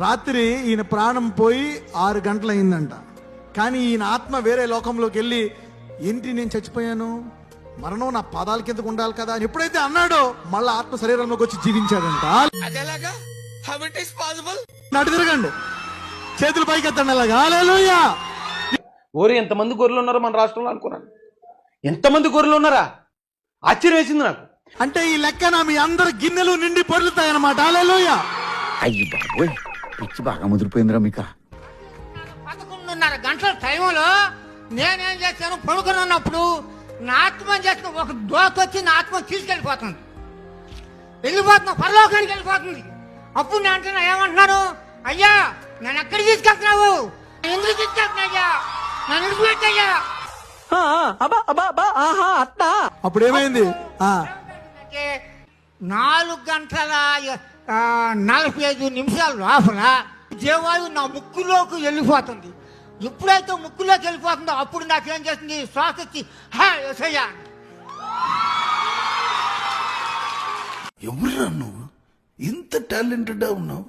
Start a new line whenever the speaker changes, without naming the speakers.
రాత్రి ఈయన ప్రాణం పోయి 6 గంటలు అయిందంట. కానీ ఈయన ఆత్మ వేరే లోకంలోకి వెళ్ళి, ఏంటి నేను చచ్చిపోయాను, మరణం నా పాదాల కిందకు ఉండాలి కదా అని ఎప్పుడైతే అన్నాడో మళ్ళీ ఆత్మ శరీరంలోకి వచ్చి జీవించాడంట. నటు తిరగండి, చేతులు పైకి ఎత్తండి అలాగా. హల్లెలూయా.
ఓరి ఎంతమంది గొర్రెలు ఉన్నారో మన రాష్ట్రంలో అనుకున్నాను. ఎంతమంది గొర్రెలు ఉన్నారా, ఆశ్చర్యం వేసింది నాకు.
అంటే ఈ లెక్కన మీ అందరు గిన్నెలు నిండి పొర్లుతాయి అన్నమాట. హల్లెలూయా.
అయ్యి బాబోయ్, పిచ్చి బాగా ముదిరిపోయిందిరా మీకు.
11:30 గంటల టైంలో నేనేం చేశాను, పడుకుని ఉన్నప్పుడు నా ఆత్మ చేసిన ఒక దోకొచ్చి నా ఆత్మ తీసుకెళ్ళిపోతుంది, పరలోకానికి వెళ్ళిపోతుంది. అప్పుడు నేను అంటున్నా, ఏమంటున్నాను, అయ్యా నన్ను ఎక్కడికి తీసుకెళ్తున్నావు, ఎందుకు తీసుకెళ్తున్నా అయ్యా, నన్ను విడిచిపెట్టయ్యా.
అప్పుడు ఏమైంది?
4:45 లోపల దేవాయు నా ముక్కులోకి వెళ్ళిపోతుంది. ఎప్పుడైతే ముక్కులోకి వెళ్ళిపోతుందో అప్పుడు నాకేం చేస్తుంది, శ్వాస వచ్చి యేసయ్యా.
ఎవరురా నువ్వు, ఇంత టాలెంటెడ్ ఉన్నావు?